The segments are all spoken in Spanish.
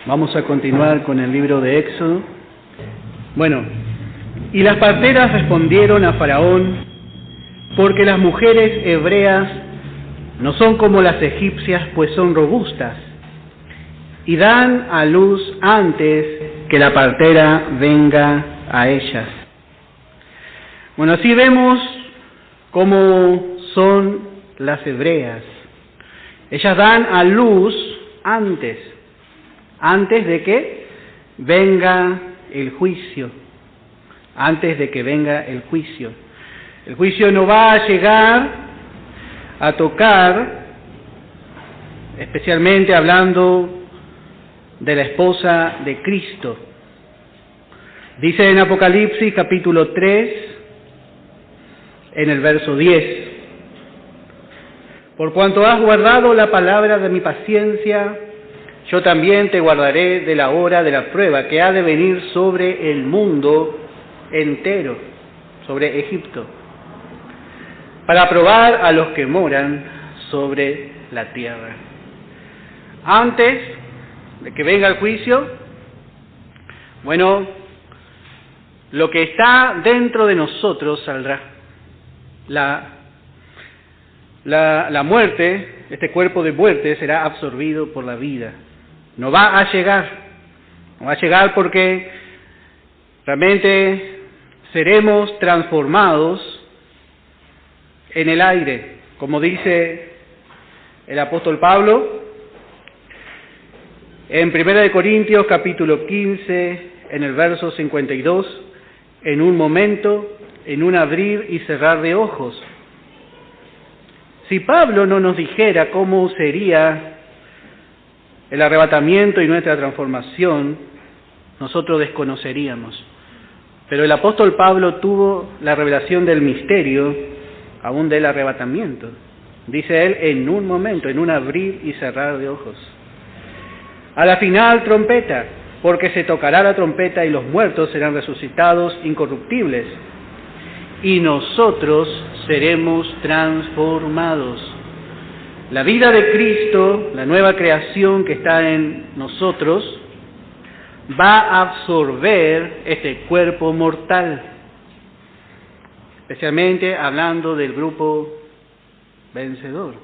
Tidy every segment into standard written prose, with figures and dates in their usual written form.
Vamos a continuar con el libro de Éxodo. Bueno, y las parteras respondieron a Faraón, porque las mujeres hebreas no son como las egipcias, pues son robustas, y dan a luz antes que la partera venga a ellas. Bueno, así vemos cómo son las hebreas. Ellas dan a luz antes de que venga el juicio, antes de que venga el juicio. El juicio no va a llegar a tocar, especialmente hablando de la esposa de Cristo. Dice en Apocalipsis capítulo 3, en el verso 10, por cuanto has guardado la palabra de mi paciencia, yo también te guardaré de la hora de la prueba que ha de venir sobre el mundo entero, sobre Egipto, para probar a los que moran sobre la tierra. Antes de que venga el juicio, bueno, lo que está dentro de nosotros saldrá. La muerte, este cuerpo de muerte, será absorbido por la vida. No va a llegar porque realmente seremos transformados en el aire, como dice el apóstol Pablo en 1 Corintios capítulo 15, en el verso 52, en un momento, en un abrir y cerrar de ojos. Si Pablo no nos dijera cómo sería el arrebatamiento y nuestra transformación, nosotros desconoceríamos. Pero el apóstol Pablo tuvo la revelación del misterio, aún del arrebatamiento. Dice él, en un momento, en un abrir y cerrar de ojos. A la final trompeta, porque se tocará la trompeta y los muertos serán resucitados incorruptibles, y nosotros seremos transformados. La vida de Cristo, la nueva creación que está en nosotros, va a absorber este cuerpo mortal, especialmente hablando del grupo vencedor,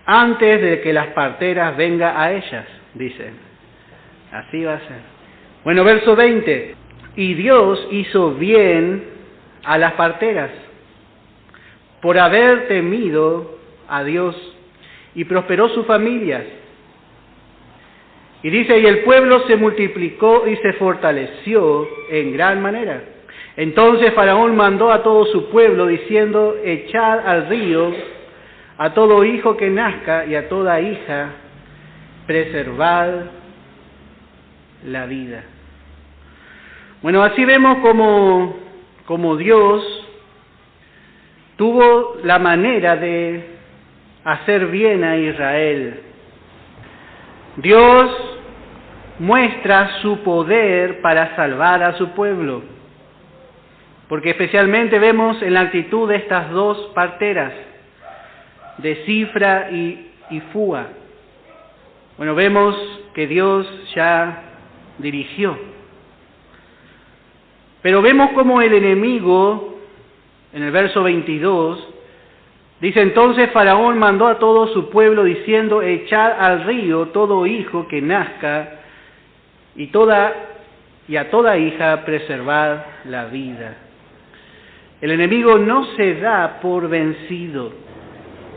antes de que las parteras vengan a ellas, dicen. Así va a ser. Bueno, verso 20. Y Dios hizo bien a las parteras por haber temido a Dios, y prosperó sus familias. Y dice, y el pueblo se multiplicó y se fortaleció en gran manera. Entonces Faraón mandó a todo su pueblo, diciendo, echad al río a todo hijo que nazca y a toda hija, preservad la vida. Bueno, así vemos como Dios tuvo la manera de hacer bien a Israel. Dios muestra su poder para salvar a su pueblo, porque especialmente vemos en la actitud de estas dos parteras, de Cifra y Fúa. Bueno, vemos que Dios ya dirigió, pero vemos como el enemigo, en el verso 22, dice, entonces Faraón mandó a todo su pueblo diciendo, echad al río todo hijo que nazca y a toda hija preservad la vida. El enemigo no se da por vencido.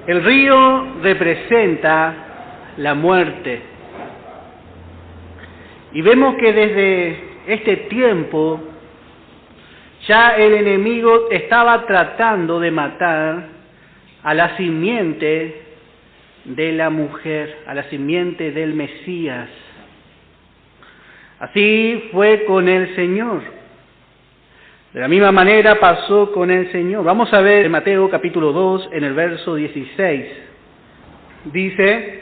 El río representa la muerte. Y vemos que desde este tiempo ya el enemigo estaba tratando de matar a la simiente de la mujer, a la simiente del Mesías. Así fue con el Señor. De la misma manera pasó con el Señor. Vamos a ver en Mateo capítulo 2, en el verso 16. Dice,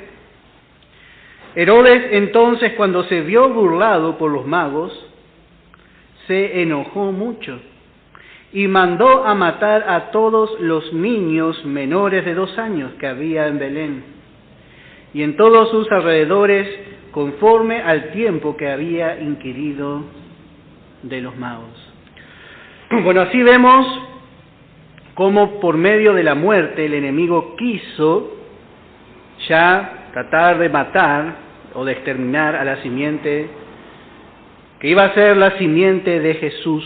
Herodes entonces, cuando se vio burlado por los magos, se enojó mucho y mandó a matar a todos los niños menores de 2 años que había en Belén y en todos sus alrededores, conforme al tiempo que había inquirido de los magos. Bueno, así vemos cómo por medio de la muerte el enemigo quiso ya tratar de matar o de exterminar a la simiente que iba a ser la simiente de Jesús.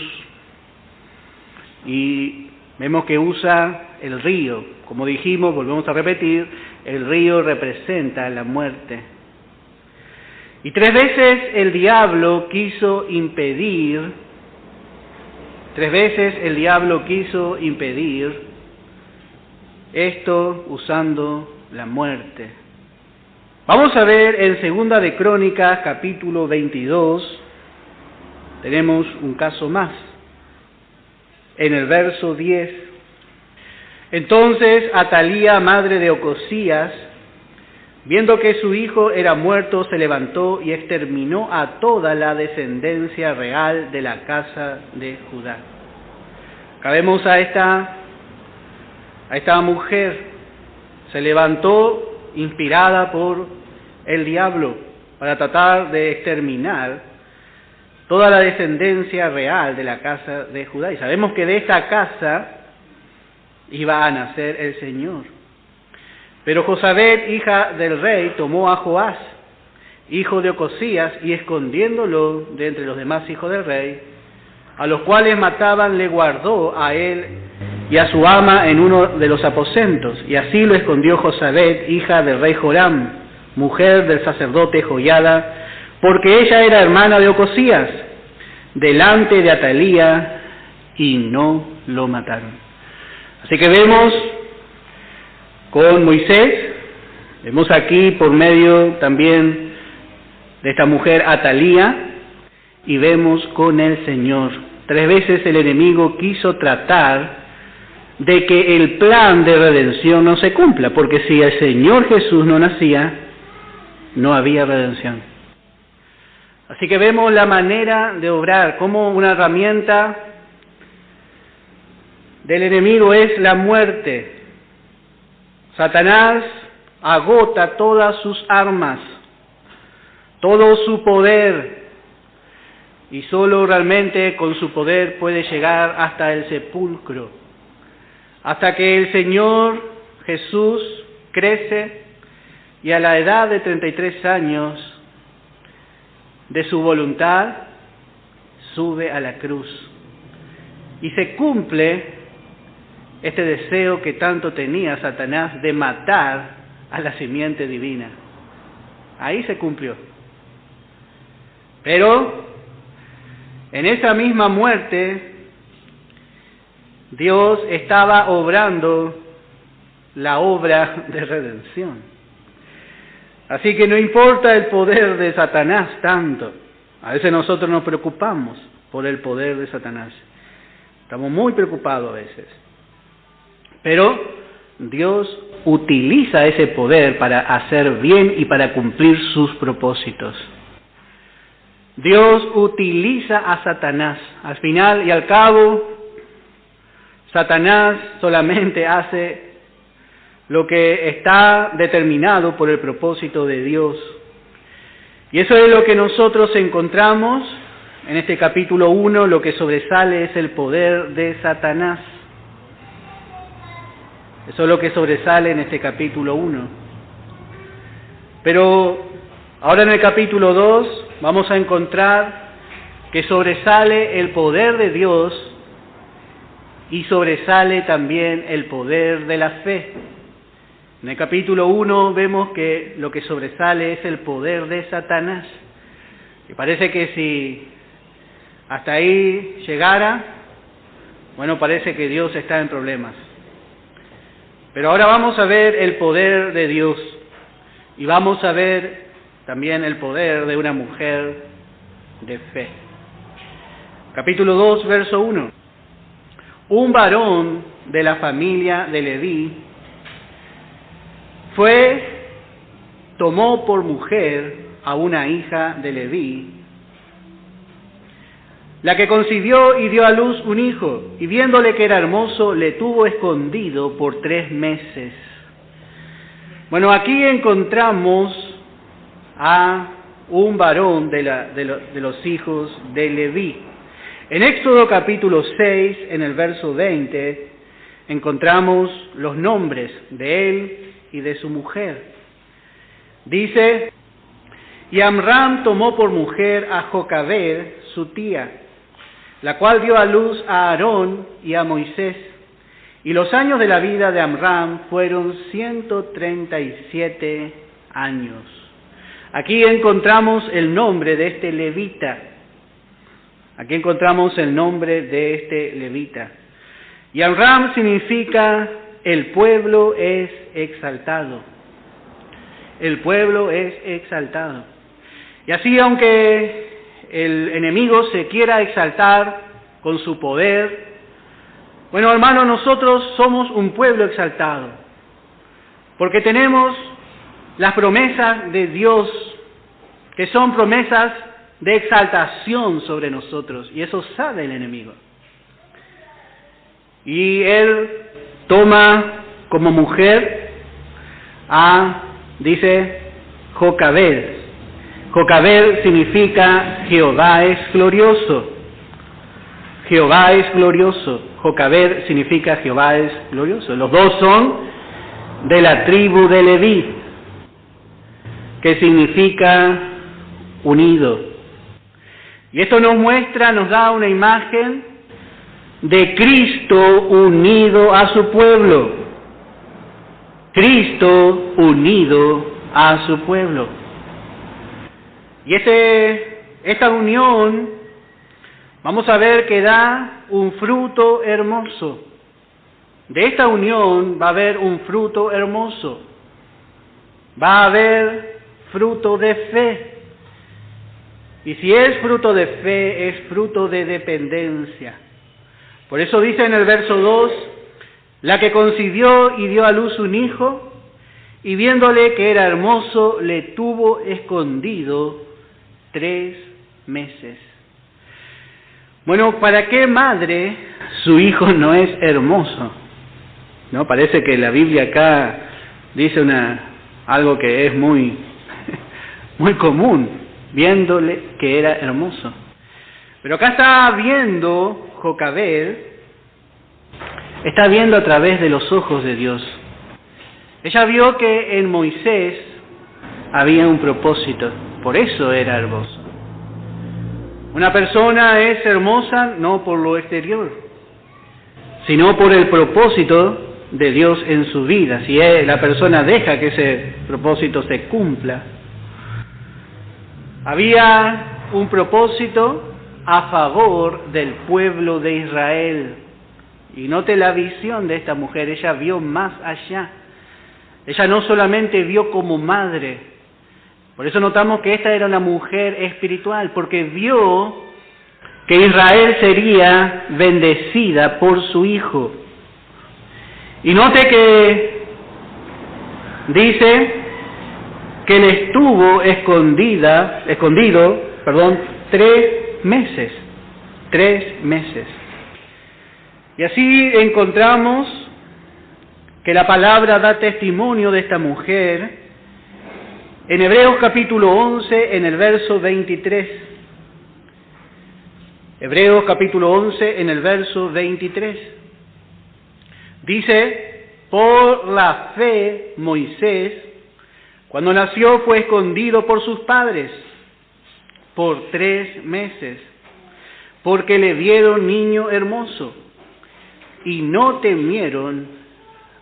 Y vemos que usa el río. Como dijimos, volvemos a repetir, el río representa la muerte. Y 3 veces el diablo quiso impedir esto usando la muerte. Vamos a ver en Segunda de Crónicas, capítulo 22, tenemos un caso más. En el verso 10, entonces Atalía, madre de Ocosías, viendo que su hijo era muerto, se levantó y exterminó a toda la descendencia real de la casa de Judá. Acá vemos a esta mujer, se levantó inspirada por el diablo para tratar de exterminar toda la descendencia real de la casa de Judá. Y sabemos que de esta casa iba a nacer el Señor. Pero Josabet, hija del rey, tomó a Joás, hijo de Ocosías, y escondiéndolo de entre los demás hijos del rey, a los cuales mataban, le guardó a él y a su ama en uno de los aposentos. Y así lo escondió Josabet, hija del rey Joram, mujer del sacerdote Joiada, porque ella era hermana de Ocosías, delante de Atalía, y no lo mataron. Así que vemos con Moisés, vemos aquí por medio también de esta mujer Atalía, y vemos con el Señor. 3 veces el enemigo quiso tratar de que el plan de redención no se cumpla, porque si el Señor Jesús no nacía, no había redención. Así que vemos la manera de obrar, como una herramienta del enemigo es la muerte. Satanás agota todas sus armas, todo su poder, y solo realmente con su poder puede llegar hasta el sepulcro, hasta que el Señor Jesús crece y a la edad de 33 años de su voluntad sube a la cruz y se cumple este deseo que tanto tenía Satanás de matar a la simiente divina. Ahí se cumplió. Pero en esa misma muerte Dios estaba obrando la obra de redención. Así que no importa el poder de Satanás tanto. A veces nosotros nos preocupamos por el poder de Satanás. Estamos muy preocupados a veces. Pero Dios utiliza ese poder para hacer bien y para cumplir sus propósitos. Dios utiliza a Satanás. Al final y al cabo, Satanás solamente hace lo que está determinado por el propósito de Dios. Y eso es lo que nosotros encontramos en este capítulo 1, lo que sobresale es el poder de Satanás. Eso es lo que sobresale en este capítulo 1. Pero ahora en el capítulo 2 vamos a encontrar que sobresale el poder de Dios y sobresale también el poder de la fe. En el capítulo 1 vemos que lo que sobresale es el poder de Satanás. Y parece que si hasta ahí llegara, bueno, parece que Dios está en problemas. Pero ahora vamos a ver el poder de Dios y vamos a ver también el poder de una mujer de fe. Capítulo 2, verso 1. Un varón de la familia de Leví tomó por mujer a una hija de Leví, la que concibió y dio a luz un hijo, y viéndole que era hermoso, le tuvo escondido por 3 meses. Bueno, aquí encontramos a un varón de los hijos de Leví. En Éxodo capítulo 6, en el verso 20, encontramos los nombres de él y de su mujer. Dice: y Amram tomó por mujer a Jocabed, su tía, la cual dio a luz a Aarón y a Moisés. Y los años de la vida de Amram fueron 137 años. Aquí encontramos el nombre de este levita. Aquí encontramos el nombre de este levita. Y Amram significa el pueblo es exaltado. El pueblo es exaltado. Y así, aunque el enemigo se quiera exaltar con su poder, bueno, hermanos, nosotros somos un pueblo exaltado, porque tenemos las promesas de Dios, que son promesas de exaltación sobre nosotros, y eso sabe el enemigo. Y él toma como mujer a, dice, Jocabed. Jocabed significa Jehová es glorioso. Jehová es glorioso. Jocabed significa Jehová es glorioso. Los dos son de la tribu de Leví, que significa unido. Y esto nos muestra, nos da una imagen de Cristo unido a su pueblo. Cristo unido a su pueblo. Y esta unión, vamos a ver que da un fruto hermoso. De esta unión va a haber un fruto hermoso. Va a haber fruto de fe. Y si es fruto de fe, es fruto de dependencia. Por eso dice en el verso 2, la que concibió y dio a luz un hijo, y viéndole que era hermoso, le tuvo escondido 3 meses. Bueno, ¿para qué madre su hijo no es hermoso? ¿No? Parece que la Biblia acá dice algo que es muy común, viéndole que era hermoso. Pero acá está viendo Jocabed, está viendo a través de los ojos de Dios. Ella vio que en Moisés había un propósito, por eso era hermoso. Una persona es hermosa no por lo exterior, sino por el propósito de Dios en su vida. Si la persona deja que ese propósito se cumpla. Había un propósito a favor del pueblo de Israel. Y note la visión de esta mujer, ella vio más allá. Ella no solamente vio como madre, por eso notamos que esta era una mujer espiritual, porque vio que Israel sería bendecida por su hijo. Y note que dice que le estuvo escondido 3 meses. 3 meses. Y así encontramos que la palabra da testimonio de esta mujer en Hebreos capítulo 11, en el verso 23. Hebreos capítulo 11, en el verso 23. Dice, por la fe Moisés, cuando nació, fue escondido por sus padres por 3 meses, porque le vieron niño hermoso y no temieron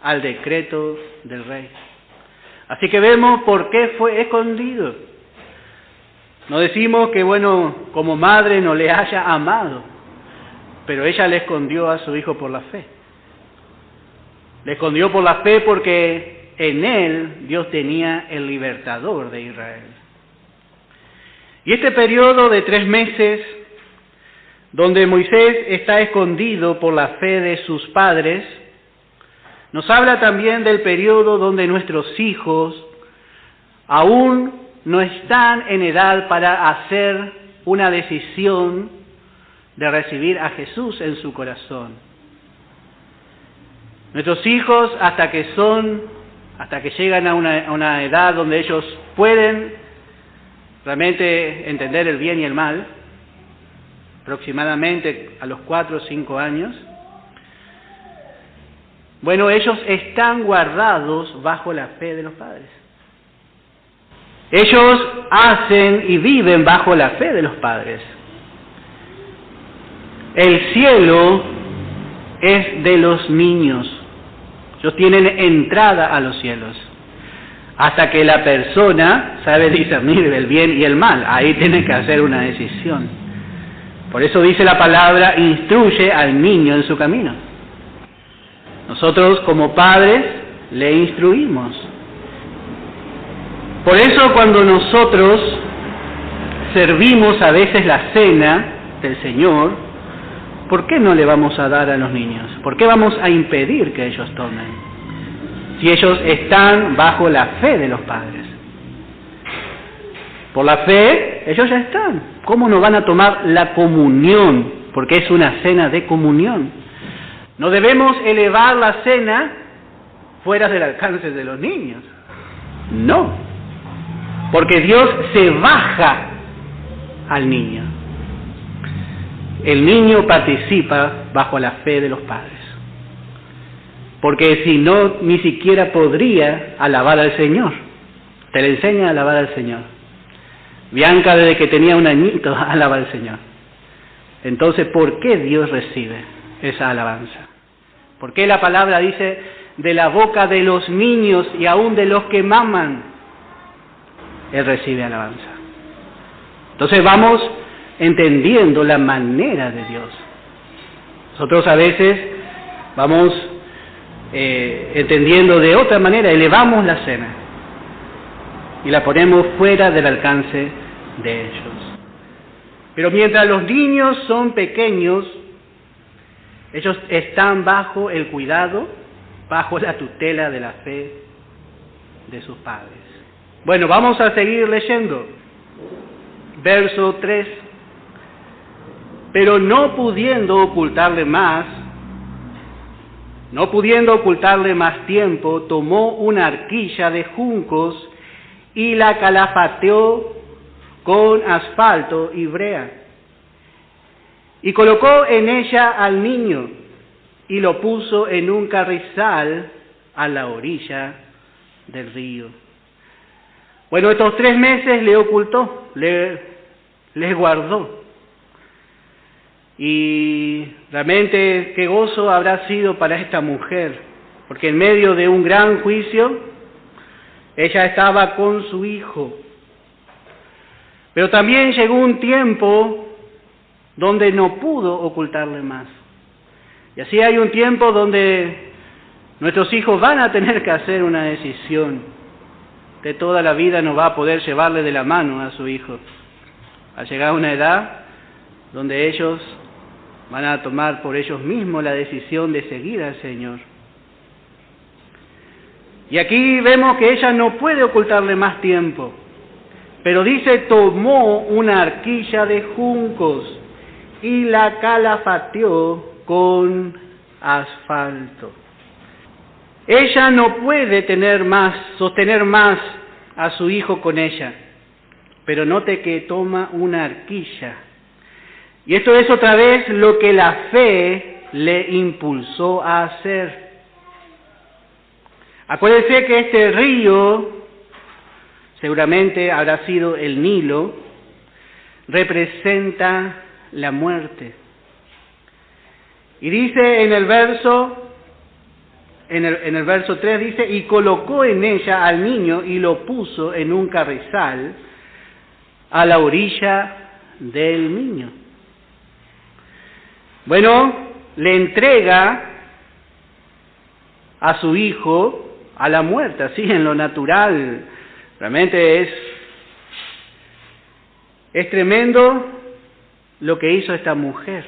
al decreto del rey. Así que vemos por qué fue escondido. No decimos que, como madre no le haya amado, pero ella le escondió a su hijo por la fe. Le escondió por la fe porque en él Dios tenía el libertador de Israel. Y este periodo de 3 meses, donde Moisés está escondido por la fe de sus padres, nos habla también del periodo donde nuestros hijos aún no están en edad para hacer una decisión de recibir a Jesús en su corazón. Nuestros hijos, hasta que llegan a una edad donde ellos pueden realmente entender el bien y el mal, aproximadamente a los 4 o 5 años. Bueno, ellos están guardados bajo la fe de los padres. Ellos hacen y viven bajo la fe de los padres. El cielo es de los niños. Ellos tienen entrada a los cielos. Hasta que la persona sabe discernir el bien y el mal. Ahí tiene que hacer una decisión. Por eso dice la palabra, instruye al niño en su camino. Nosotros como padres le instruimos. Por eso cuando nosotros servimos a veces la cena del Señor, ¿por qué no le vamos a dar a los niños? ¿Por qué vamos a impedir que ellos tomen? Si ellos están bajo la fe de los padres. Por la fe, ellos ya están. ¿Cómo no van a tomar la comunión? Porque es una cena de comunión. No debemos elevar la cena fuera del alcance de los niños. No. Porque Dios se baja al niño. El niño participa bajo la fe de los padres. Porque si no, ni siquiera podría alabar al Señor. Te le enseña a alabar al Señor. Bianca, desde que tenía un añito, alaba al Señor. Entonces, ¿por qué Dios recibe esa alabanza? ¿Por qué la palabra dice de la boca de los niños y aún de los que maman, Él recibe alabanza? Entonces vamos entendiendo la manera de Dios. Nosotros a veces vamos entendiendo de otra manera, elevamos la cena y la ponemos fuera del alcance de ellos. Pero mientras los niños son pequeños, ellos están bajo el cuidado, bajo la tutela de la fe de sus padres. Bueno, vamos a seguir leyendo. Verso 3. Pero no pudiendo ocultarle más tiempo, tomó una arquilla de juncos y la calafateó con asfalto y brea. Y colocó en ella al niño y lo puso en un carrizal a la orilla del río. Bueno, estos 3 meses le ocultó, le guardó. Y realmente qué gozo habrá sido para esta mujer, porque en medio de un gran juicio, ella estaba con su hijo. Pero también llegó un tiempo donde no pudo ocultarle más. Y así hay un tiempo donde nuestros hijos van a tener que hacer una decisión. De toda la vida no va a poder llevarle de la mano a su hijo. Ha llegado una edad donde ellos van a tomar por ellos mismos la decisión de seguir al Señor. Y aquí vemos que ella no puede ocultarle más tiempo. Pero dice, tomó una arquilla de juncos y la calafateó con asfalto. Ella no puede sostener más a su hijo con ella, pero note que toma una arquilla. Y esto es otra vez lo que la fe le impulsó a hacer. Acuérdense que este río, seguramente habrá sido el Nilo, representa la muerte. Y dice en el verso 3 dice, y colocó en ella al niño y lo puso en un carrizal a la orilla del niño. Bueno, le entrega a su hijo a la muerte, así en lo natural. Realmente es tremendo lo que hizo esta mujer,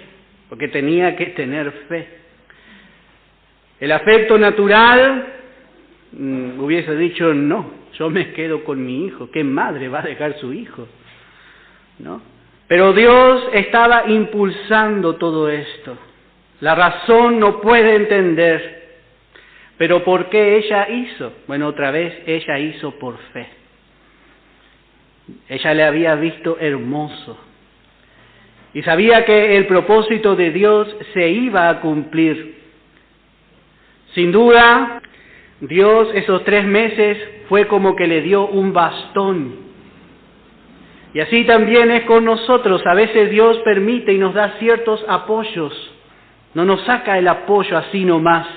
porque tenía que tener fe. El afecto natural hubiese dicho, no, yo me quedo con mi hijo. ¿Qué madre va a dejar su hijo? ¿No? Pero Dios estaba impulsando todo esto. La razón no puede entender. Pero ¿por qué ella hizo? Bueno, otra vez, ella hizo por fe. Ella le había visto hermoso y sabía que el propósito de Dios se iba a cumplir. Sin duda, Dios esos 3 meses fue como que le dio un bastón. Y así también es con nosotros. A veces Dios permite y nos da ciertos apoyos. No nos saca el apoyo así nomás,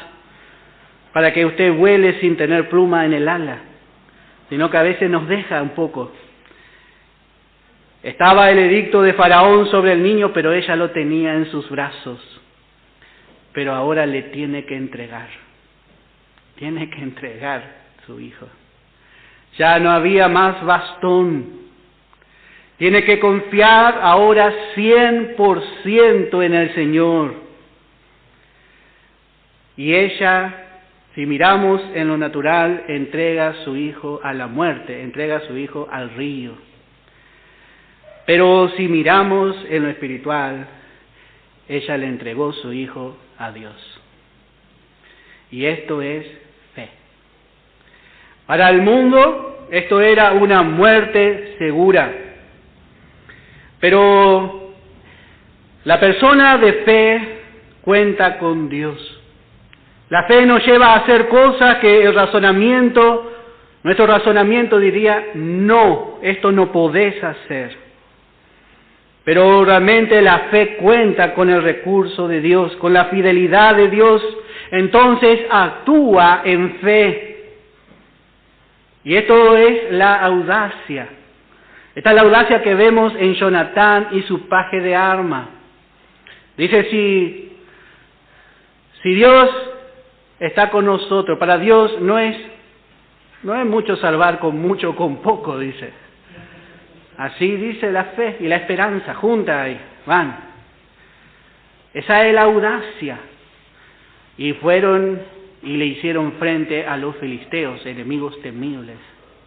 para que usted vuele sin tener pluma en el ala, sino que a veces nos deja un poco. Estaba el edicto de Faraón sobre el niño, pero ella lo tenía en sus brazos. Pero ahora le tiene que entregar. Tiene que entregar su hijo. Ya no había más bastón. Tiene que confiar ahora 100% en el Señor. Y ella, si miramos en lo natural, entrega a su hijo a la muerte, entrega a su hijo al río. Pero si miramos en lo espiritual, ella le entregó su hijo a Dios. Y esto es fe. Para el mundo, esto era una muerte segura. Pero la persona de fe cuenta con Dios. La fe nos lleva a hacer cosas que nuestro razonamiento diría, no, esto no podés hacer. Pero realmente la fe cuenta con el recurso de Dios, con la fidelidad de Dios, entonces actúa en fe. Y esto es la audacia. Esta es la audacia que vemos en Jonatán y su paje de arma. Dice, si Dios está con nosotros, para Dios no es mucho salvar con mucho o con poco, dice. Así dice la fe y la esperanza, juntas ahí, van. Esa es la audacia. Y fueron y le hicieron frente a los filisteos, enemigos temibles.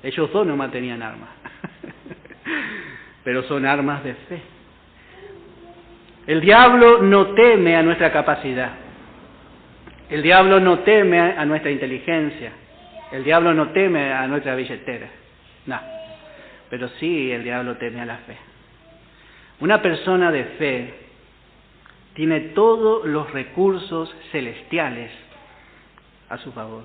Ellos dos nomás tenían armas, pero son armas de fe. El diablo no teme a nuestra capacidad. El diablo no teme a nuestra inteligencia. El diablo no teme a nuestra billetera. No. Pero sí el diablo teme a la fe. Una persona de fe tiene todos los recursos celestiales a su favor.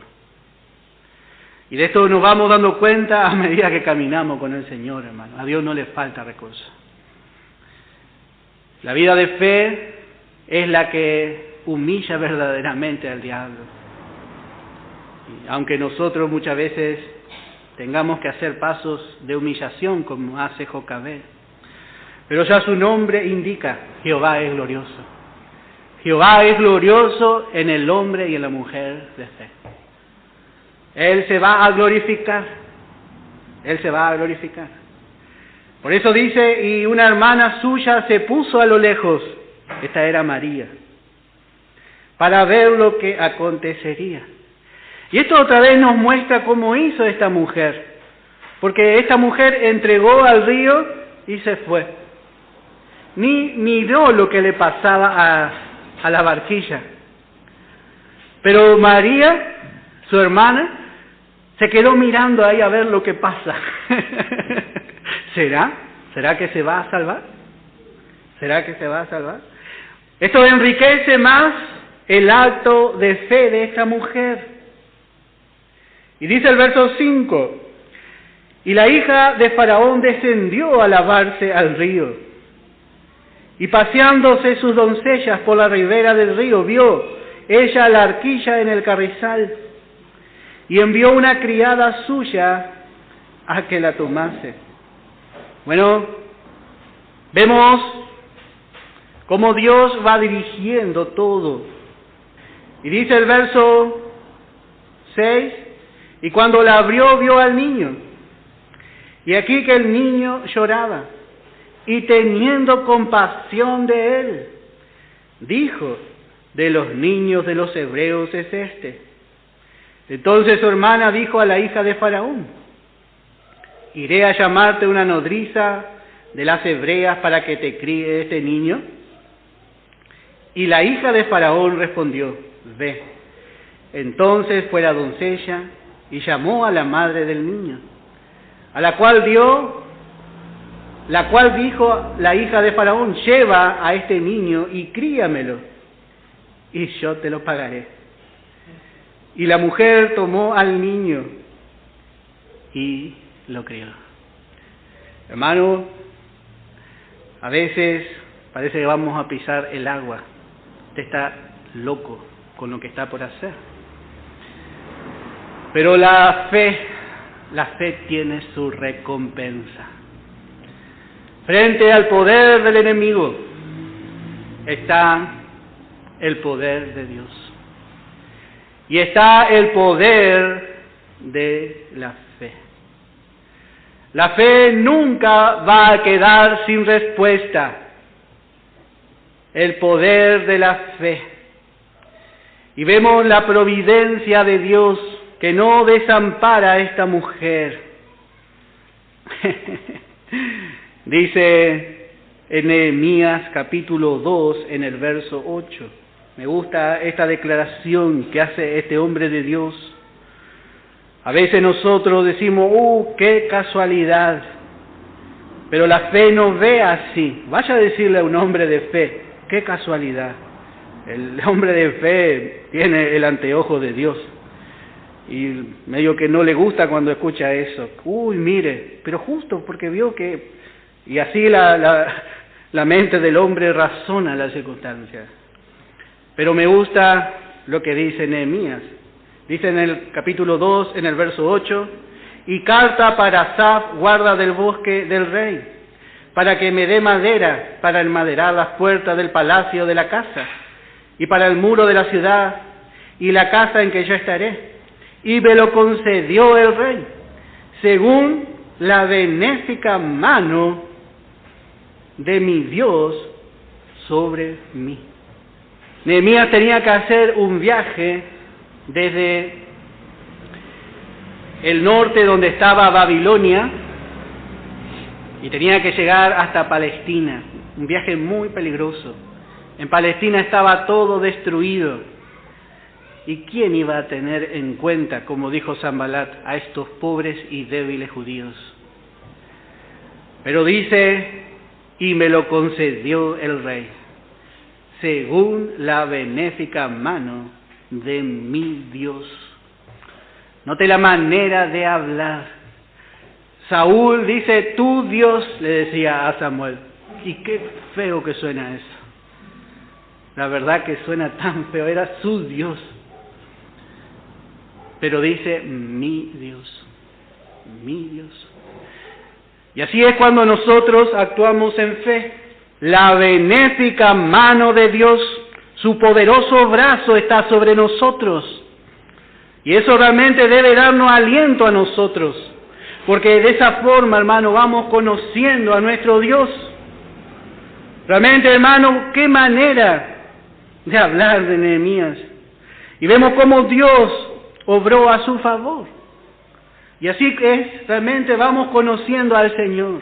Y de esto nos vamos dando cuenta a medida que caminamos con el Señor, hermano. A Dios no le falta recursos. La vida de fe es la que humilla verdaderamente al diablo. Y aunque nosotros muchas veces tengamos que hacer pasos de humillación como hace Jocabed, pero ya su nombre indica, Jehová es glorioso. Jehová es glorioso en el hombre y en la mujer de fe. Él se va a glorificar. Él se va a glorificar. Por eso dice, y una hermana suya se puso a lo lejos, esta era María, para ver lo que acontecería. Y esto otra vez nos muestra cómo hizo esta mujer, porque esta mujer entregó al río y se fue. Ni miró lo que le pasaba a la barquilla. Pero María, su hermana, se quedó mirando ahí a ver lo que pasa. ¿Será que se va a salvar? ¿Será que se va a salvar? Esto enriquece más el acto de fe de esta mujer. Y dice el verso 5, y la hija de Faraón descendió a lavarse al río, y paseándose sus doncellas por la ribera del río, vio ella la arquilla en el carrizal, y envió una criada suya a que la tomase. Bueno, vemos cómo Dios va dirigiendo todo. Y dice el verso 6, y cuando la abrió, vio al niño. Y aquí que el niño lloraba, y teniendo compasión de él, dijo, de los niños de los hebreos es este. Entonces su hermana dijo a la hija de Faraón, iré a llamarte una nodriza de las hebreas para que te críe este niño. Y la hija de Faraón respondió, ve. Entonces fue la doncella y llamó a la madre del niño, a la cual dio la cual dijo la hija de Faraón: lleva a este niño y críamelo, y yo te lo pagaré. Y la mujer tomó al niño y lo crió. Hermano, a veces parece que vamos a pisar el agua. Usted está loco con lo que está por hacer. Pero la fe tiene su recompensa. Frente al poder del enemigo está el poder de Dios. Y está el poder de la fe. La fe nunca va a quedar sin respuesta. El poder de la fe. Y vemos la providencia de Dios que no desampara a esta mujer. Dice en Nehemías capítulo 2 en el verso 8. Me gusta esta declaración que hace este hombre de Dios. A veces nosotros decimos, qué casualidad. Pero la fe no ve así. Vaya a decirle a un hombre de fe, qué casualidad. El hombre de fe tiene el anteojo de Dios. Y medio que no le gusta cuando escucha eso. Mire, pero justo porque vio que... Y así la mente del hombre razona las circunstancias. Pero me gusta lo que dice Nehemías. Dice en el capítulo 2, en el verso 8, y carta para Asaf, guarda del bosque del rey, para que me dé madera para enmaderar las puertas del palacio de la casa, y para el muro de la ciudad, y la casa en que yo estaré. Y me lo concedió el rey, según la benéfica mano de mi Dios sobre mí. Nehemías tenía que hacer un viaje desde el norte donde estaba Babilonia y tenía que llegar hasta Palestina, un viaje muy peligroso. En Palestina estaba todo destruido. ¿Y quién iba a tener en cuenta, como dijo Sanbalat, a estos pobres y débiles judíos? Pero dice, y me lo concedió el rey, según la benéfica mano de mi Dios. Note la manera de hablar. Saúl dice, tu Dios, le decía a Samuel. Y qué feo que suena eso. La verdad que suena tan feo, era su Dios. Pero dice, mi Dios, mi Dios. Y así es cuando nosotros actuamos en fe. La benéfica mano de Dios, su poderoso brazo está sobre nosotros. Y eso realmente debe darnos aliento a nosotros. Porque de esa forma, hermano, vamos conociendo a nuestro Dios. Realmente, hermano, qué manera de hablar de Nehemías. Y vemos cómo Dios obró a su favor. Y así que realmente vamos conociendo al Señor.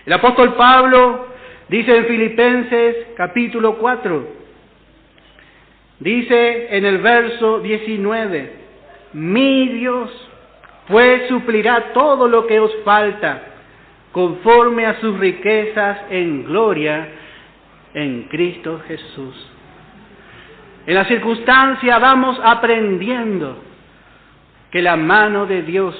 El apóstol Pablo dice en Filipenses capítulo 4, dice en el verso 19, mi Dios pues suplirá todo lo que os falta, conforme a sus riquezas en gloria en Cristo Jesús. En la circunstancia vamos aprendiendo que la mano de Dios,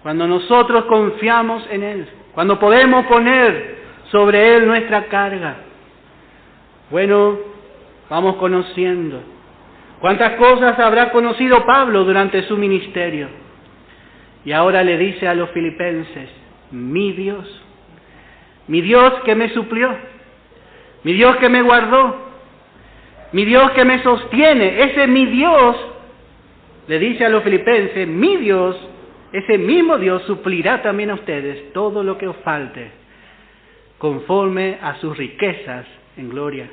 cuando nosotros confiamos en Él, cuando podemos poner sobre Él nuestra carga, bueno, vamos conociendo. ¿Cuántas cosas habrá conocido Pablo durante su ministerio? Y ahora le dice a los filipenses, mi Dios que me suplió, mi Dios que me guardó, mi Dios que me sostiene, ese mi Dios, le dice a los filipenses, mi Dios, ese mismo Dios suplirá también a ustedes todo lo que os falte, conforme a sus riquezas en gloria.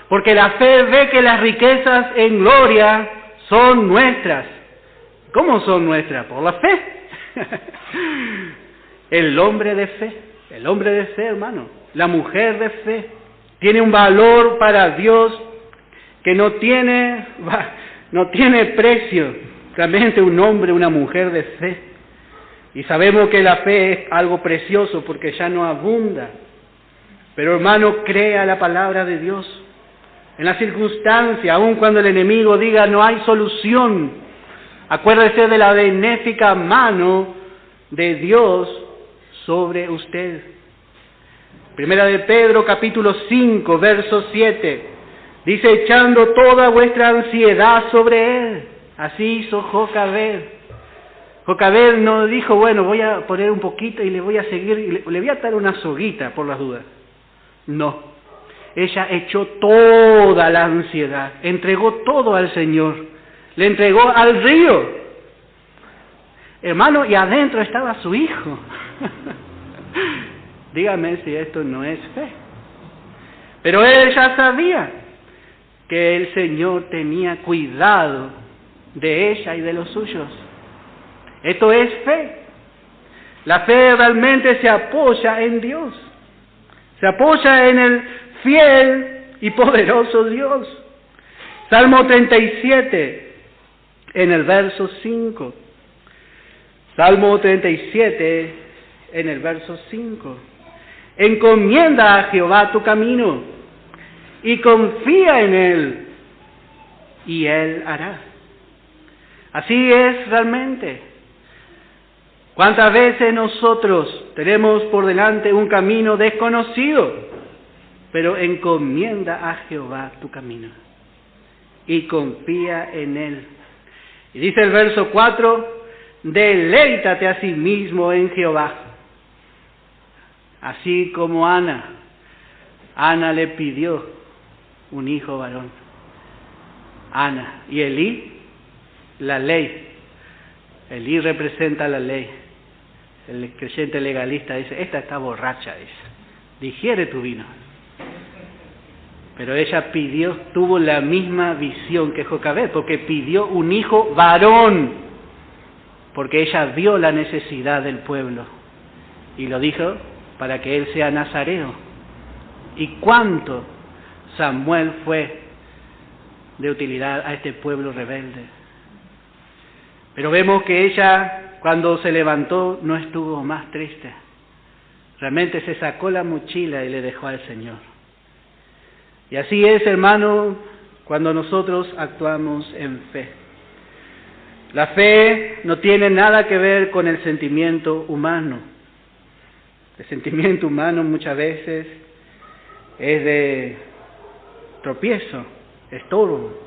Porque la fe ve que las riquezas en gloria son nuestras. ¿Cómo son nuestras? Por la fe. El hombre de fe, hermano, la mujer de fe, tiene un valor para Dios que no tiene precio. Realmente un hombre, una mujer de fe. Y sabemos que la fe es algo precioso porque ya no abunda. Pero hermano, crea la palabra de Dios. En la circunstancia, aun cuando el enemigo diga no hay solución, acuérdese de la benéfica mano de Dios sobre usted. Primera de Pedro, capítulo 5, verso 7. Dice, echando toda vuestra ansiedad sobre Él. Así hizo Jocabed. Jocabed no dijo, bueno, voy a poner un poquito y le voy a seguir, y le voy a atar una soguita por las dudas. No. Ella echó toda la ansiedad, entregó todo al Señor, le entregó al río. Hermano, y adentro estaba su hijo. Dígame si esto no es fe. Pero ella sabía que el Señor tenía cuidado de ella y de los suyos. Esto es fe. La fe realmente se apoya en Dios. Se apoya en el fiel y poderoso Dios. Salmo 37, en el verso 5. Salmo 37, en el verso 5. Encomienda a Jehová tu camino y confía en Él, y Él hará. Así es realmente. ¿Cuántas veces nosotros tenemos por delante un camino desconocido? Pero encomienda a Jehová tu camino y confía en Él. Y dice el verso 4, deleítate a sí mismo en Jehová. Así como Ana le pidió un hijo varón. Ana. Y Elí, la ley. Elí representa la ley. El creyente legalista dice, esta está borracha, dice. Digiere tu vino. Pero ella tuvo la misma visión que Jocabed, porque pidió un hijo varón, porque ella vio la necesidad del pueblo, y lo dijo para que él sea nazareo. ¿Y cuánto Samuel fue de utilidad a este pueblo rebelde? Pero vemos que ella, cuando se levantó, no estuvo más triste. Realmente se sacó la mochila y le dejó al Señor. Y así es, hermano, cuando nosotros actuamos en fe. La fe no tiene nada que ver con el sentimiento humano. El sentimiento humano muchas veces es de tropiezo, estorbo.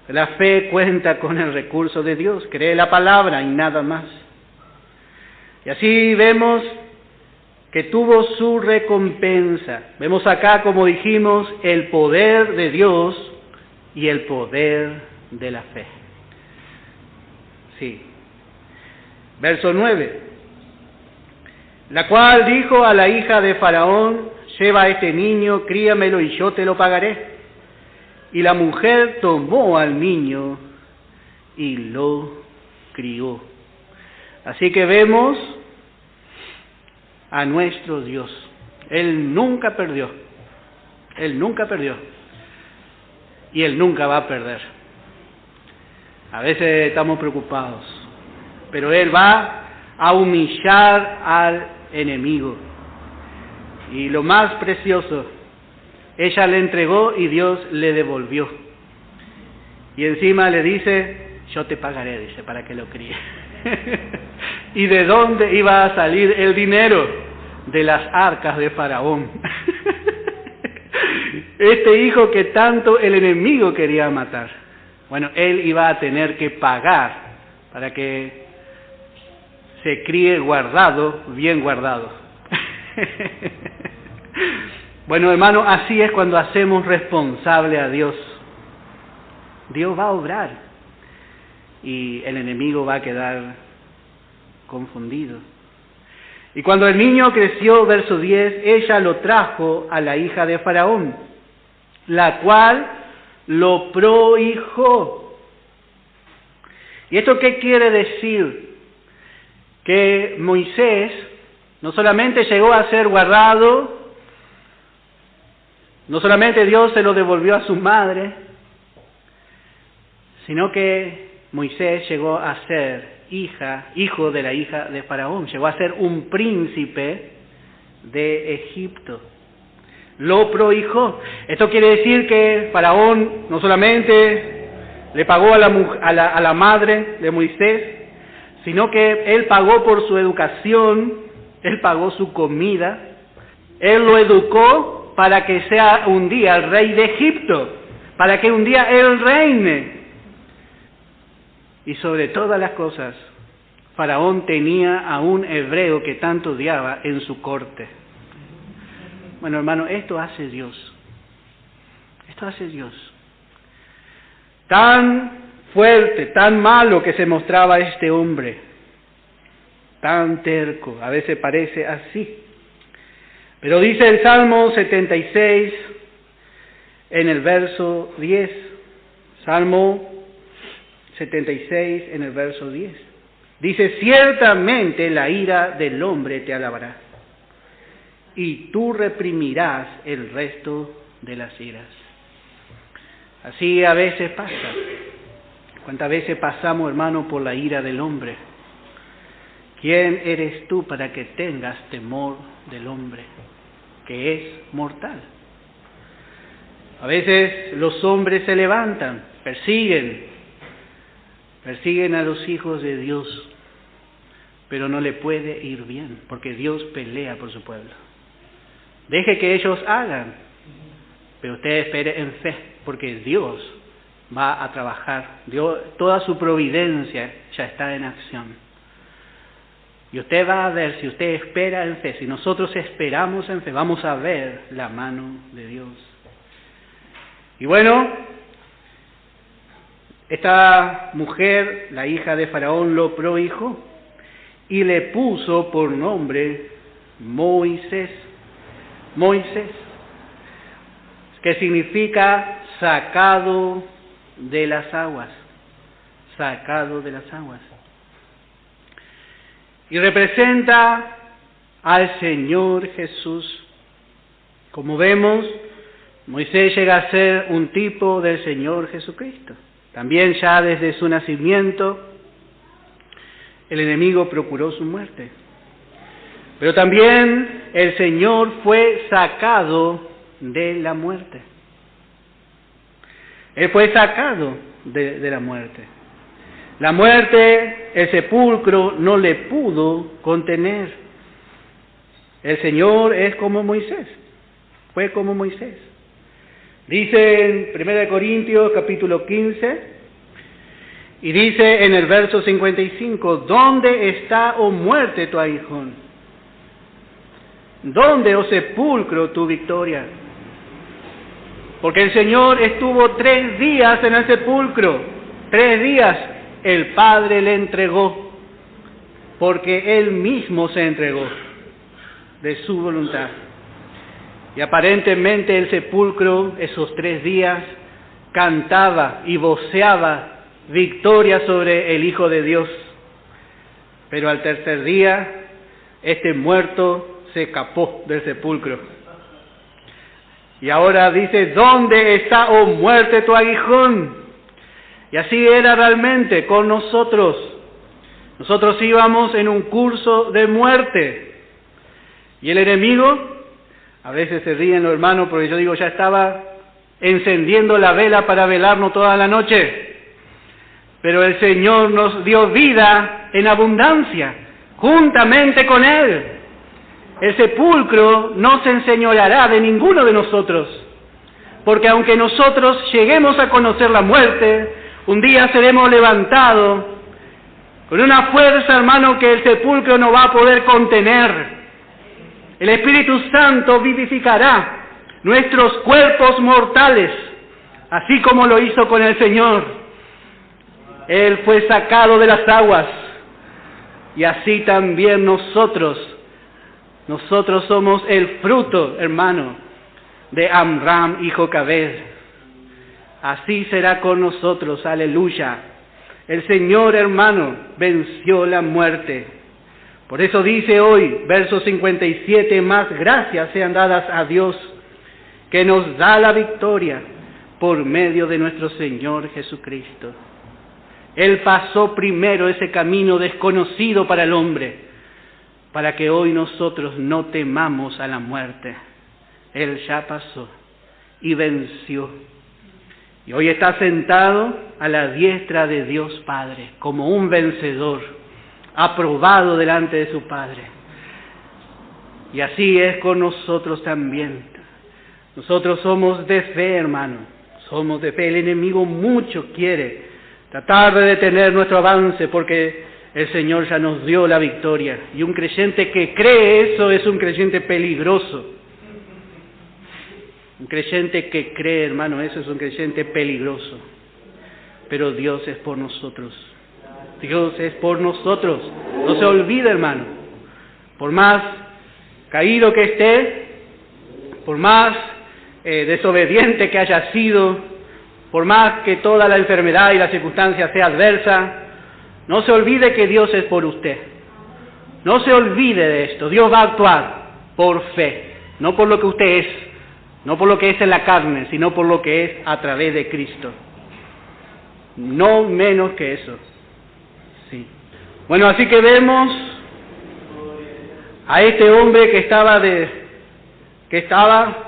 La fe cuenta con el recurso de Dios, cree la palabra y nada más. Y así vemos que tuvo su recompensa. Vemos acá, como dijimos, el poder de Dios y el poder de la fe. Sí. Verso 9. La cual dijo a la hija de Faraón, lleva a este niño, críamelo y yo te lo pagaré. Y la mujer tomó al niño y lo crió. Así que vemos a nuestro Dios. Él nunca perdió. Él nunca perdió. Y Él nunca va a perder. A veces estamos preocupados, pero Él va a humillar al enemigo. Y lo más precioso, ella le entregó y Dios le devolvió. Y encima le dice, yo te pagaré, dice, para que lo críe. ¿Y de dónde iba a salir el dinero? De las arcas de Faraón. Este hijo que tanto el enemigo quería matar. Bueno, él iba a tener que pagar para que se críe guardado, bien guardado. Bueno, hermano, así es cuando hacemos responsable a Dios. Dios va a obrar y el enemigo va a quedar confundido. Y cuando el niño creció, verso 10, ella lo trajo a la hija de Faraón, la cual lo prohijó. ¿Y esto qué quiere decir? Que Moisés no solamente llegó a ser guardado, no solamente Dios se lo devolvió a su madre, sino que Moisés llegó a ser hijo de la hija de Faraón. Llegó a ser un príncipe de Egipto. Lo prohijó. Esto quiere decir que Faraón no solamente le pagó a la madre de Moisés, sino que él pagó por su educación, él pagó su comida, él lo educó para que sea un día el rey de Egipto, para que un día él reine. Y sobre todas las cosas, Faraón tenía a un hebreo que tanto odiaba en su corte. Bueno, hermano, esto hace Dios. Esto hace Dios. Tan fuerte, tan malo que se mostraba este hombre. Tan terco, a veces parece así. Pero dice el Salmo 76, en el verso 10. Salmo 76, en el verso 10. Dice, ciertamente la ira del hombre te alabará, y tú reprimirás el resto de las iras. Así a veces pasa. ¿Cuántas veces pasamos, hermano, por la ira del hombre? ¿Quién eres tú para que tengas temor del hombre, que es mortal? A veces los hombres se levantan, persiguen a los hijos de Dios, pero no le puede ir bien, porque Dios pelea por su pueblo. Deje que ellos hagan, pero usted espere en fe, porque Dios va a trabajar. Dios, toda su providencia ya está en acción. Y usted va a ver, si usted espera en fe, si nosotros esperamos en fe, vamos a ver la mano de Dios. Y bueno, esta mujer, la hija de Faraón, lo prohijó y le puso por nombre Moisés. Moisés, que significa sacado de las aguas, sacado de las aguas. Y representa al Señor Jesús. Como vemos, Moisés llega a ser un tipo del Señor Jesucristo. También ya desde su nacimiento, el enemigo procuró su muerte. Pero también el Señor fue sacado de la muerte. Él fue sacado de la muerte. La muerte, el sepulcro, no le pudo contener. El Señor es como Moisés. Fue como Moisés. Dice en 1 Corintios capítulo 15, y dice en el verso 55, ¿dónde está, oh muerte, tu aguijón? ¿Dónde, oh sepulcro, tu victoria? Porque el Señor estuvo 3 días en el sepulcro. 3 días el Padre le entregó, porque Él mismo se entregó de su voluntad. Y aparentemente el sepulcro, esos 3 días, cantaba y voceaba victoria sobre el Hijo de Dios. Pero al tercer día, este muerto se escapó del sepulcro. Y ahora dice, ¿dónde está, oh muerte, tu aguijón? Y así era realmente con nosotros. Nosotros íbamos en un curso de muerte. Y el enemigo, a veces se ríen los hermanos, porque yo digo, ya estaba encendiendo la vela para velarnos toda la noche. Pero el Señor nos dio vida en abundancia, juntamente con Él. El sepulcro no se enseñoreará de ninguno de nosotros, porque aunque nosotros lleguemos a conocer la muerte, un día seremos levantados con una fuerza, hermano, que el sepulcro no va a poder contener. El Espíritu Santo vivificará nuestros cuerpos mortales, así como lo hizo con el Señor. Él fue sacado de las aguas, y así también nosotros somos el fruto, hermano, de Amram y Jocabed. Así será con nosotros, aleluya. El Señor, hermano, venció la muerte. Por eso dice hoy, verso 57, más gracias sean dadas a Dios, que nos da la victoria por medio de nuestro Señor Jesucristo. Él pasó primero ese camino desconocido para el hombre, para que hoy nosotros no temamos a la muerte. Él ya pasó y venció. Y hoy está sentado a la diestra de Dios Padre, como un vencedor, aprobado delante de su Padre. Y así es con nosotros también. Nosotros somos de fe, hermano, somos de fe. El enemigo mucho quiere tratar de detener nuestro avance, porque el Señor ya nos dio la victoria. Y un creyente que cree eso es un creyente peligroso. Un creyente que cree, hermano, eso es un creyente peligroso. Pero Dios es por nosotros. Dios es por nosotros. No se olvide, hermano. Por más caído que esté, por más desobediente que haya sido, por más que toda la enfermedad y la circunstancia sea adversa, no se olvide que Dios es por usted. No se olvide de esto. Dios va a actuar por fe, no por lo que usted es, no por lo que es en la carne, sino por lo que es a través de Cristo. No menos que eso. Sí. Bueno, así que vemos a este hombre que estaba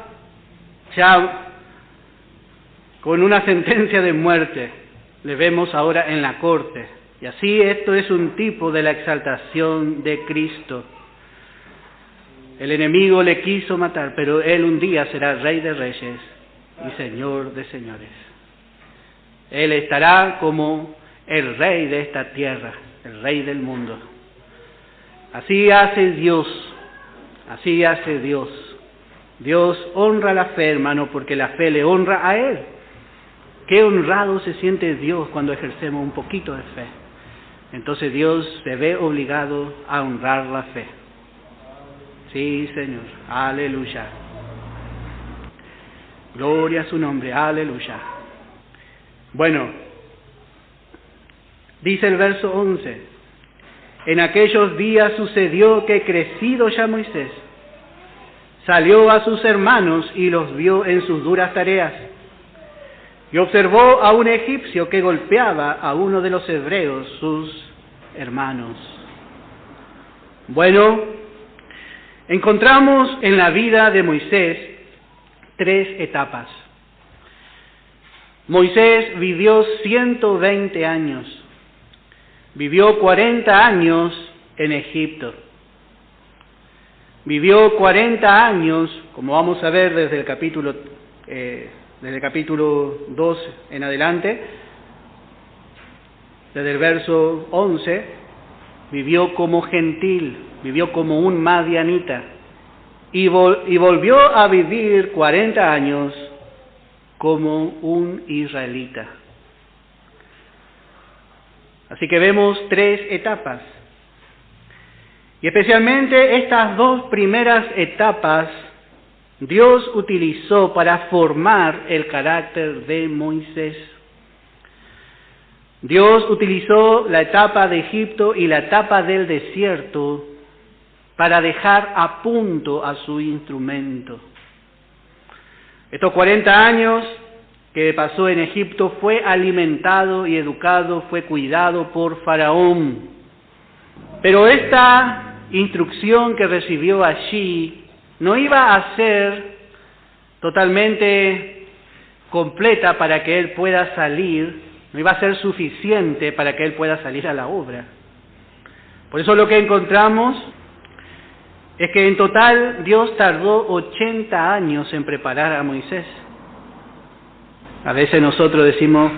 ya con una sentencia de muerte. Le vemos ahora en la corte. Y así esto es un tipo de la exaltación de Cristo. El enemigo le quiso matar, pero Él un día será Rey de Reyes y Señor de Señores. Él estará como el Rey de esta tierra, el Rey del mundo. Así hace Dios, así hace Dios. Dios honra la fe, hermano, porque la fe le honra a Él. Qué honrado se siente Dios cuando ejercemos un poquito de fe. Entonces Dios se ve obligado a honrar la fe. Sí, Señor. Aleluya. Gloria a su nombre. Aleluya. Bueno, dice el verso 11. En aquellos días sucedió que, crecido ya Moisés, salió a sus hermanos y los vio en sus duras tareas. Y observó a un egipcio que golpeaba a uno de los hebreos, sus hermanos. Bueno, encontramos en la vida de Moisés 3 etapas. Moisés vivió 120 años. Vivió 40 años en Egipto. Vivió 40 años, como vamos a ver desde el capítulo 2 en adelante, desde el verso 11, vivió como gentil, vivió como un madianita, y volvió a vivir 40 años como un israelita. Así que vemos 3 etapas. Y especialmente estas 2 primeras etapas Dios utilizó para formar el carácter de Moisés. Dios utilizó la etapa de Egipto y la etapa del desierto para dejar a punto a su instrumento. Estos 40 años que pasó en Egipto fue alimentado y educado, fue cuidado por Faraón. Pero esta instrucción que recibió allí no iba a ser totalmente completa para que él pueda salir, no iba a ser suficiente para que él pueda salir a la obra. Por eso lo que encontramos es que en total Dios tardó 80 años en preparar a Moisés. A veces nosotros decimos,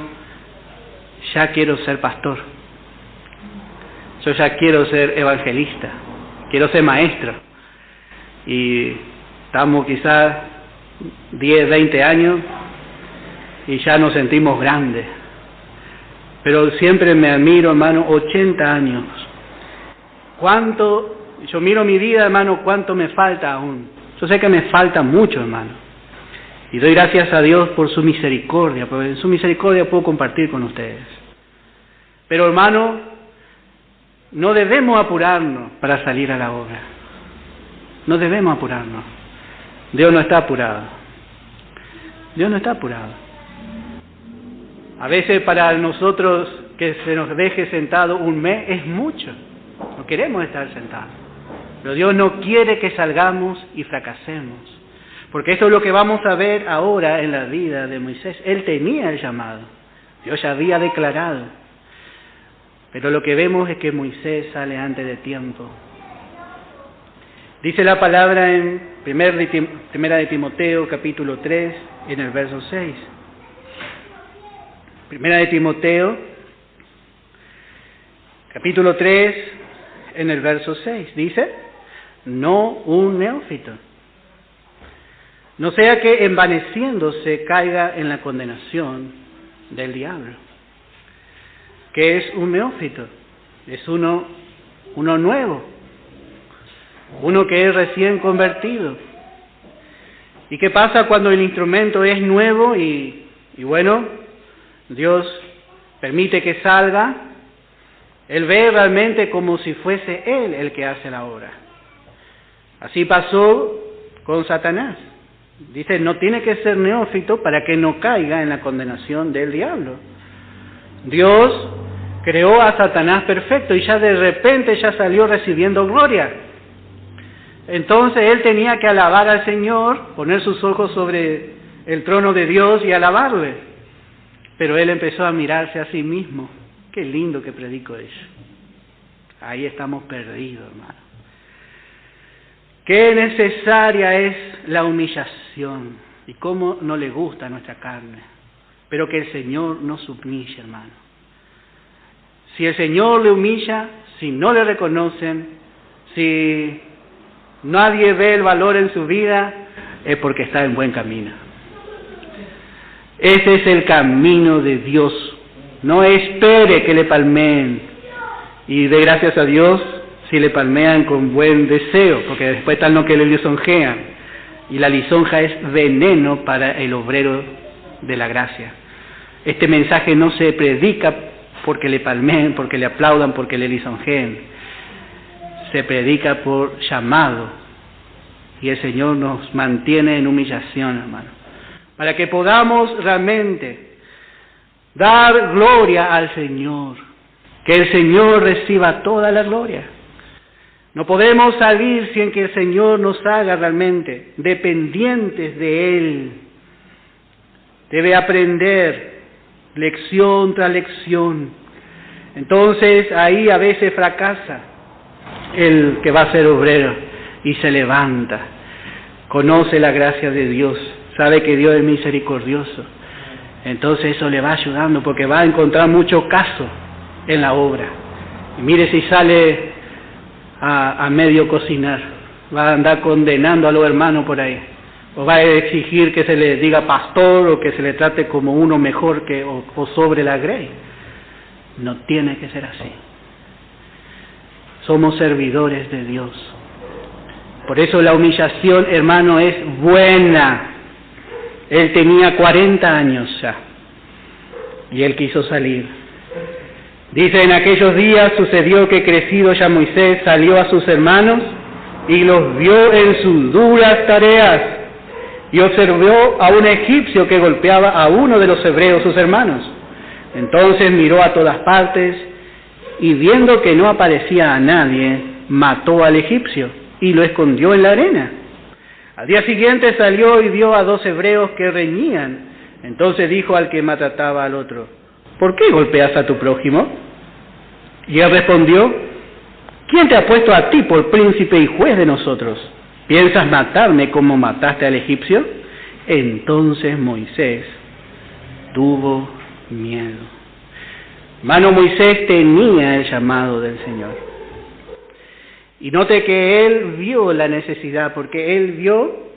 ya quiero ser pastor, yo ya quiero ser evangelista, quiero ser maestro. Y estamos quizás 10, 20 años y ya nos sentimos grandes. Pero siempre me admiro, hermano, 80 años. Yo miro mi vida, hermano, cuánto me falta aún. Yo sé que me falta mucho, hermano. Y doy gracias a Dios por su misericordia, porque en su misericordia puedo compartir con ustedes. Pero, hermano, no debemos apurarnos para salir a la obra. No debemos apurarnos. Dios no está apurado. Dios no está apurado. A veces para nosotros que se nos deje sentado un mes es mucho. No queremos estar sentados. Pero Dios no quiere que salgamos y fracasemos. Porque esto es lo que vamos a ver ahora en la vida de Moisés. Él tenía el llamado. Dios ya había declarado. Pero lo que vemos es que Moisés sale antes de tiempo. Dice la palabra en Primera de Timoteo, capítulo 3, en el verso 6. Primera de Timoteo, capítulo 3, en el verso 6. Dice, no un neófito. No sea que envaneciéndose caiga en la condenación del diablo. ¿Qué es un neófito? Es uno nuevo. Uno que es recién convertido. ¿Y qué pasa cuando el instrumento es nuevo y bueno, Dios permite que salga? Él ve realmente como si fuese Él el que hace la obra. Así pasó con Satanás. Dice, no tiene que ser neófito para que no caiga en la condenación del diablo. Dios creó a Satanás perfecto y ya de repente ya salió recibiendo gloria. Entonces él tenía que alabar al Señor, poner sus ojos sobre el trono de Dios y alabarle. Pero él empezó a mirarse a sí mismo. Qué lindo que predico eso. Ahí estamos perdidos, hermano. Qué necesaria es la humillación y cómo no le gusta a nuestra carne. Pero que el Señor nos humille, hermano. Si el Señor le humilla, si no le reconocen, si nadie ve el valor en su vida, es porque está en buen camino. Ese es el camino de Dios. No espere que le palmeen. Y dé gracias a Dios si le palmean con buen deseo, porque después están los que le lisonjean. Y la lisonja es veneno para el obrero de la gracia. Este mensaje no se predica porque le palmeen, porque le aplaudan, porque le lisonjeen. Se predica por llamado. Y el Señor nos mantiene en humillación, hermano. Para que podamos realmente dar gloria al Señor. Que el Señor reciba toda la gloria. No podemos salir sin que el Señor nos haga realmente dependientes de Él. Debe aprender lección tras lección. Entonces ahí a veces fracasa el que va a ser obrero y se levanta. Conoce la gracia de Dios. Sabe que Dios es misericordioso. Entonces eso le va ayudando porque va a encontrar mucho caso en la obra. Y mire si sale a medio cocinar, va a andar condenando a los hermanos por ahí, o va a exigir que se le diga pastor o que se le trate como uno mejor que o sobre la grey. No tiene que ser así. Somos servidores de Dios. Por eso la humillación, hermano, es buena. Él tenía 40 años ya y él quiso salir. Dice, en aquellos días sucedió que crecido ya Moisés salió a sus hermanos y los vio en sus duras tareas y observó a un egipcio que golpeaba a uno de los hebreos, sus hermanos. Entonces miró a todas partes y viendo que no aparecía a nadie, mató al egipcio y lo escondió en la arena. Al día siguiente salió y vio a 2 hebreos que reñían. Entonces dijo al que maltrataba al otro, ¿por qué golpeas a tu prójimo? Y él respondió, ¿quién te ha puesto a ti por príncipe y juez de nosotros? ¿Piensas matarme como mataste al egipcio? Entonces Moisés tuvo miedo. Hermano, Moisés tenía el llamado del Señor. Y note que él vio la necesidad, porque él vio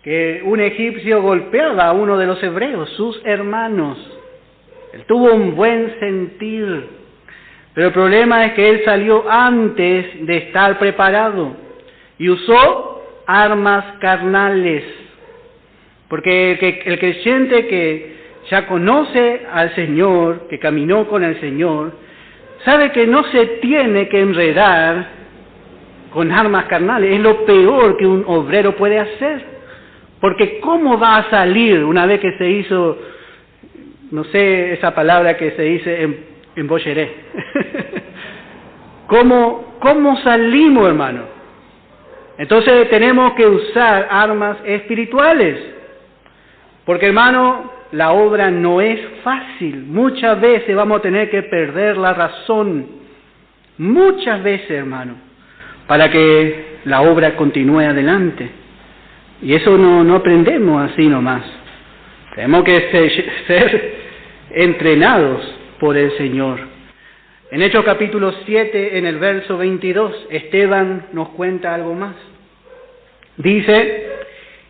que un egipcio golpeaba a uno de los hebreos, sus hermanos. Él tuvo un buen sentir, pero el problema es que él salió antes de estar preparado y usó armas carnales. Porque el creyente que ya conoce al Señor, que caminó con el Señor, sabe que no se tiene que enredar con armas carnales. Es lo peor que un obrero puede hacer. Porque ¿cómo va a salir una vez que se hizo, no sé, esa palabra que se dice, en Bolleré. ¿Cómo salimos, hermano? Entonces tenemos que usar armas espirituales. Porque, hermano, la obra no es fácil. Muchas veces vamos a tener que perder la razón. Muchas veces, hermano, para que la obra continúe adelante. Y eso no aprendemos así nomás. Tenemos que ser entrenados por el Señor. En Hechos capítulo 7, en el verso 22, Esteban nos cuenta algo más. Dice: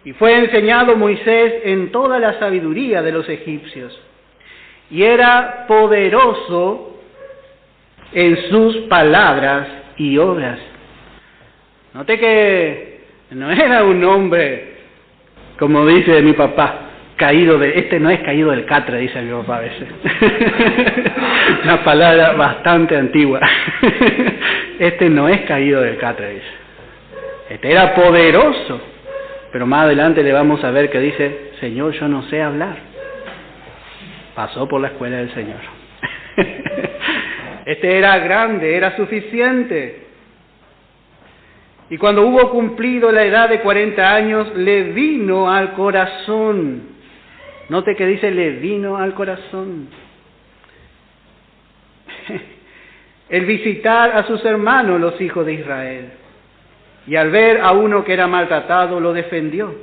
y fue enseñado Moisés en toda la sabiduría de los egipcios, y era poderoso en sus palabras y obras. Note que no era un hombre, como dice mi papá, este no es caído del catre, dice mi papá a veces. Una palabra bastante antigua. Este no es caído del catre, dice. Este era poderoso. Pero más adelante le vamos a ver que dice: Señor, yo no sé hablar. Pasó por la escuela del Señor. Este era grande, era suficiente. Y cuando hubo cumplido la edad de 40 años, le vino al corazón. Note que dice: le vino al corazón el visitar a sus hermanos, los hijos de Israel. Y al ver a uno que era maltratado, lo defendió.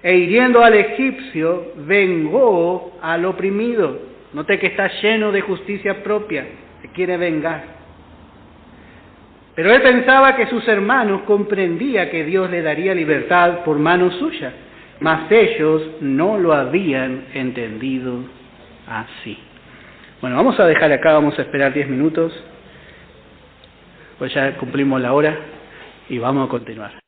E hiriendo al egipcio, vengó al oprimido. Note que está lleno de justicia propia, se quiere vengar. Pero él pensaba que sus hermanos comprendían que Dios le daría libertad por mano suya, mas ellos no lo habían entendido así. Bueno, vamos a dejar acá, vamos a esperar 10 minutos, pues ya cumplimos la hora y vamos a continuar.